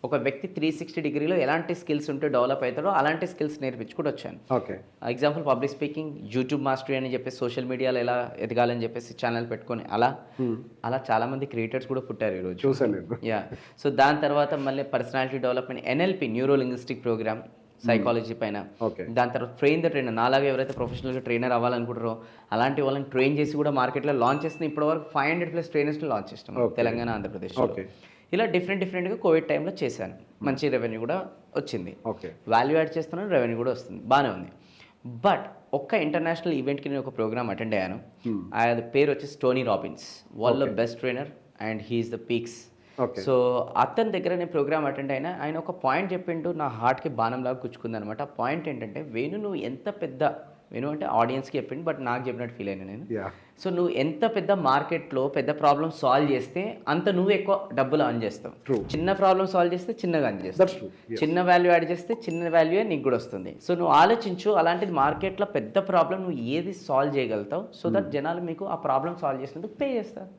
ఒక వ్యక్తి 360 డిగ్రీలో ఎలాంటి స్కిల్స్ ఉంటే డెవలప్ అవుతాడో అలాంటి స్కిల్స్ నేర్పించుకుంటూ వచ్చాను. Okay. Example public speaking, YouTube mastery అని చెప్పేసి సోషల్ మీడియాలో ఎలా ఎదగాలని చెప్పేసి ఛానల్ పెట్టుకొని అలా చాలా మంది క్రియేటర్స్ కూడా పుట్టారు ఈరోజు. చూసాను. యా. సో దాని తర్వాత మళ్ళీ personality development, NLP neuro linguistic program psychology పైన. ఓకే. దాని తర్వాత ట్రైన్ ద ట్రైనర్, నాలాగా ఎవరైతే ప్రొఫెషనల్గా ట్రైనర్ అవ్వాలనుకుంటారో అలాంటి వాళ్ళని ట్రైన్ చేసి కూడా మార్కెట్లో లాంచ్ చేస్తున్నాం. ఇప్పటివరకు 500+ ట్రైనర్స్ని లాంచ్ చేస్తాం తెలంగాణ, ఆంధ్రప్రదేశ్. ఓకే. ఇలా డిఫరెంట్గా కోవిడ్ టైంలో చేశాను. మంచి రెవెన్యూ కూడా వచ్చింది. ఓకే. వాల్యూ యాడ్ చేస్తున్నాను, రెవెన్యూ కూడా వస్తుంది, బాగానే ఉంది. బట్ ఒక్క ఇంటర్నేషనల్ ఈవెంట్కి నేను ఒక ప్రోగ్రామ్ అటెండ్ అయ్యాను. అది పేరు వచ్చేసి Tony Robbins, world best trainer and he's the peaks. So అతని దగ్గర నేను ప్రోగ్రామ్ అటెండ్ అయినా, ఆయన ఒక పాయింట్ చెప్పిండు, నా హార్ట్కి బాణంలాగా గుచ్చుకుంది అనమాట. ఆ పాయింట్ ఏంటంటే, వేణు నువ్వు ఎంత పెద్ద, వేణు అంటే ఆడియన్స్కి చెప్పిండు బట్ నాకు చెప్పినట్టు ఫీల్ అయినా నేను. సో నువ్వు ఎంత పెద్ద మార్కెట్లో పెద్ద ప్రాబ్లమ్ సాల్వ్ చేస్తే అంత నువ్వు ఎక్కువ డబ్బులు అర్న్ చేస్తావు. చిన్న ప్రాబ్లమ్ సాల్వ్ చేస్తే చిన్నగా అర్న్ చేస్తావు. చిన్న వాల్యూ యాడ్ చేస్తే చిన్న వాల్యూ నీకు కూడా వస్తుంది. సో నువ్వు ఆలోచించు, అలాంటిది మార్కెట్లో పెద్ద ప్రాబ్లం నువ్వు ఏది సాల్వ్ చేయగలుగుతావు, సో దట్ జనాలు మీకు ఆ ప్రాబ్లమ్ సాల్వ్ చేసినందుకు పే చేస్తారు.